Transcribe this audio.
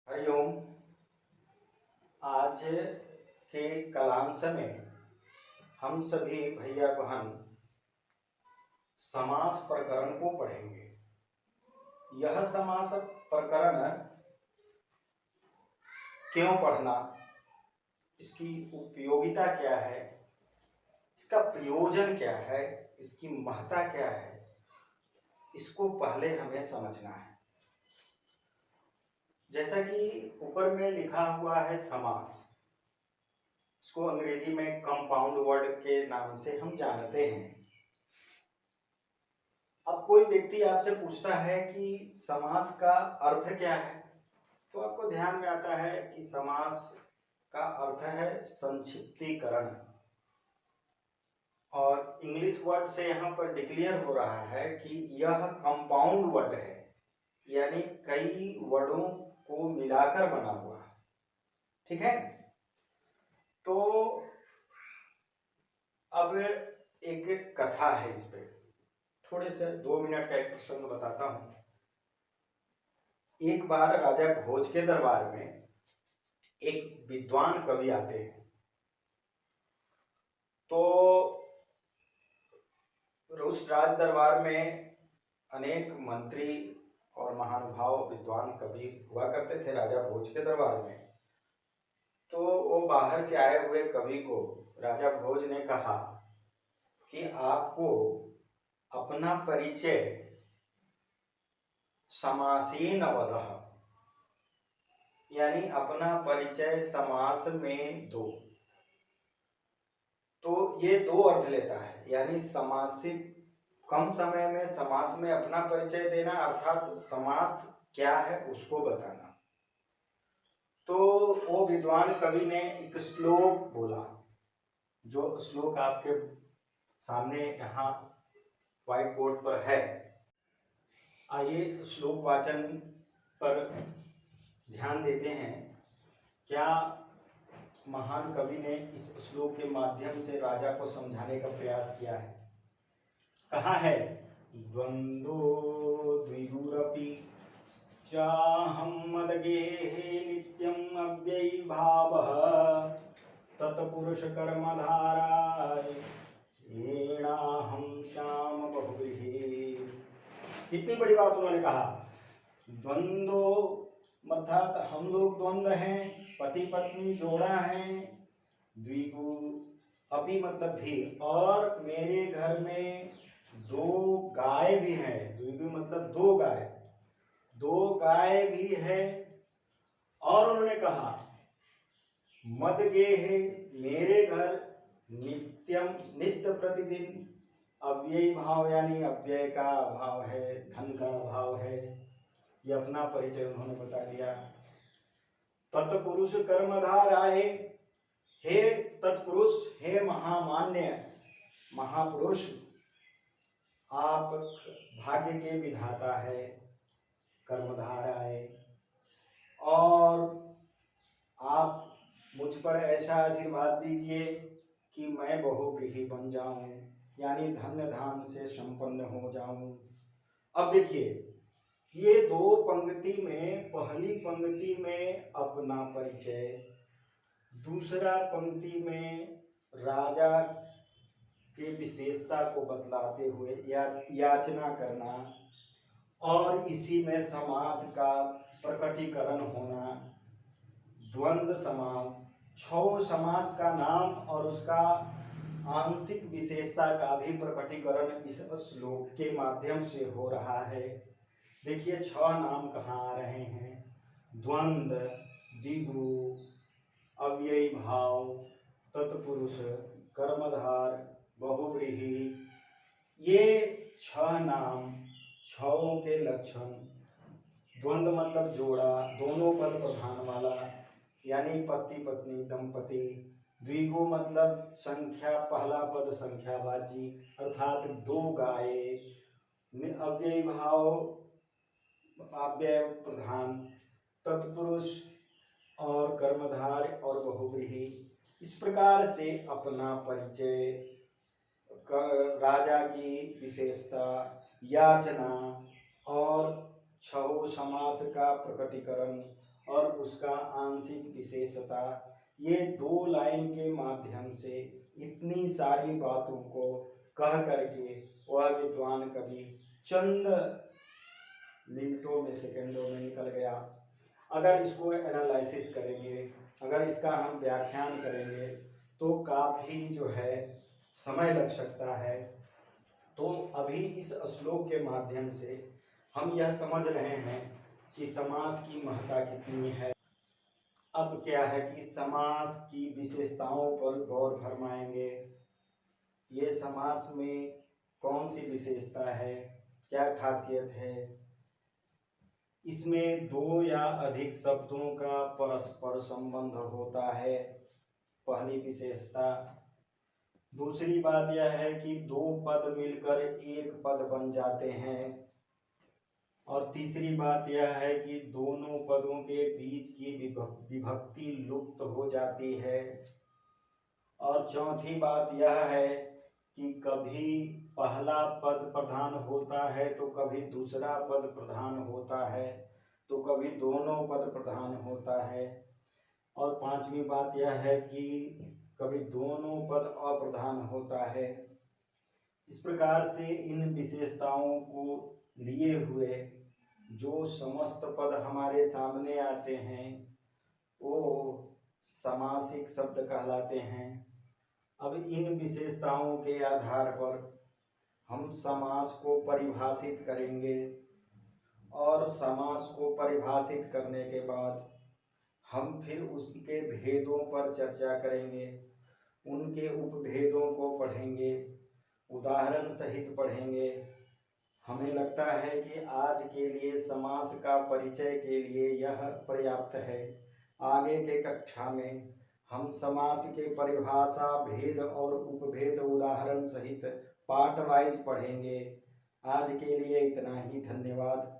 हरिओम। आज के कलांश में हम सभी भैया बहन समास प्रकरण को पढ़ेंगे। यह समास प्रकरण क्यों पढ़ना, इसकी उपयोगिता क्या है, इसका प्रयोजन क्या है, इसकी महत्ता क्या है, इसको पहले हमें समझना है। जैसा कि ऊपर में लिखा हुआ है समास, इसको अंग्रेजी में कंपाउंड वर्ड के नाम से हम जानते हैं। अब कोई व्यक्ति आपसे पूछता है कि समास का अर्थ क्या है, तो आपको ध्यान में आता है कि समास का अर्थ है संक्षिप्तीकरण। और इंग्लिश वर्ड से यहाँ पर डिक्लेयर हो रहा है कि यह कंपाउंड वर्ड है, यानी कई वर्डों को मिलाकर बना हुआ है। ठीक है, तो अब एक कथा है, इस पे थोड़े से 2 मिनट का एक प्रसंग बताता हूं। एक बार राजा भोज के दरबार में एक विद्वान कवि आते हैं। तो उस राज दरबार में अनेक मंत्री और महानुभाव विद्वान कवि हुआ करते थे राजा भोज के दरबार में। तो वो बाहर से आए हुए कवि को राजा भोज ने कहा कि आपको अपना परिचय समासीन वदः, यानी अपना परिचय समास में दो। तो ये दो अर्थ लेता है, यानी समासित कम समय में समास में अपना परिचय देना, अर्थात समास क्या है उसको बताना। तो वो विद्वान कवि ने एक श्लोक बोला, जो श्लोक आपके सामने यहाँ व्हाइट बोर्ड पर है। आइए श्लोक वाचन पर ध्यान देते हैं। क्या महान कवि ने इस श्लोक के माध्यम से राजा को समझाने का प्रयास किया है। कहा है, द्वंद्वो द्विगुरपि चाहं मदगेः नित्यम् अव्ययी भावः तत्पुरुष कर्मधाराय येनाहं श्याम बहुव्रीहि। कितनी बड़ी बात उन्होंने कहा। द्वंद्वो अर्थात हम लोग द्वंद्व हैं, पति पत्नी जोड़ा है। द्विगु अपि मतलब भी, और मेरे घर में 2 गाय भी हैं। द्विगु मतलब 2 गाय, 2 गाय भी है। और उन्होंने कहा मद गेह, मेरे घर नित्यम नित्य प्रतिदिन अव्ययी भाव, यानी अव्यय का भाव है, धन का भाव है। ये अपना परिचय उन्होंने बता दिया। तत्पुरुष कर्मधार आए, हे तत्पुरुष, हे महामान्य महापुरुष, आप भाग्य के विधाता है, कर्मधार आए, और आप मुझ पर ऐसा आशीर्वाद दीजिए कि मैं बहुव्रीहि बन जाऊं, यानी धन्य धान से संपन्न हो जाऊं। अब देखिए, ये 2 पंक्ति में, पहली पंक्ति में अपना परिचय, दूसरा पंक्ति में राजा के विशेषता को बतलाते हुए याचना करना, और इसी में समास का प्रकटीकरण होना। द्वंद्व समास, 6 समास का नाम और उसका आंशिक विशेषता का भी प्रकटीकरण इस श्लोक के माध्यम से हो रहा है। देखिए 6 नाम कहाँ आ रहे हैं। द्वंद्व, द्विगु, अव्ययी भाव, तत्पुरुष, कर्मधार, बहुव्रीहि। ये 6 नाम, 6 के लक्षण। द्वंद्व मतलब जोड़ा, दोनों पद प्रधान वाला, यानी पति पत्नी दंपति। द्विगु मतलब संख्या, पहला पद संख्यावाची, अर्थात 2 गाय। अव्ययी भाव, अव्यय प्रधान, तत्पुरुष और कर्मधार और बहुव्रीहि। इस प्रकार से अपना परिचय, राजा की विशेषता, याचना और 6 समास का प्रकटीकरण और उसका आंशिक विशेषता, ये 2 लाइन के माध्यम से इतनी सारी बातों को कह करके वह विद्वान कवि चंद मिनटों में, सेकंडों में निकल गया। अगर इसको एनालिसिस करेंगे, अगर इसका हम व्याख्यान करेंगे तो काफ़ी जो है समय लग सकता है। तो अभी इस श्लोक के माध्यम से हम यह समझ रहे हैं कि समास की महत्ता कितनी है। अब क्या है कि समास की विशेषताओं पर गौर फरमाएंगे। ये समास में कौन सी विशेषता है, क्या खासियत है, इसमें 2 या अधिक शब्दों का परस्पर संबंध होता है, पहली विशेषता। दूसरी बात यह है कि 2 पद मिलकर एक पद बन जाते हैं। और तीसरी बात यह है कि दोनों पदों के बीच की विभक्ति लुप्त हो जाती है। और चौथी बात यह है कि कभी पहला पद प्रधान होता है तो कभी दूसरा पद प्रधान होता है, तो कभी दोनों पद प्रधान होता है। और पांचवी बात यह है कि कभी दोनों पद अप्रधान होता है। इस प्रकार से इन विशेषताओं को लिए हुए जो समस्त पद हमारे सामने आते हैं वो समासिक शब्द कहलाते हैं। अब इन विशेषताओं के आधार पर हम समास को परिभाषित करेंगे और समास को परिभाषित करने के बाद हम फिर उसके भेदों पर चर्चा करेंगे, उनके उपभेदों को पढ़ेंगे, उदाहरण सहित पढ़ेंगे। हमें लगता है कि आज के लिए समास का परिचय के लिए यह पर्याप्त है। आगे के कक्षा में हम समास के परिभाषा, भेद और उपभेद उदाहरण सहित पार्ट वाइज पढ़ेंगे। आज के लिए इतना ही, धन्यवाद।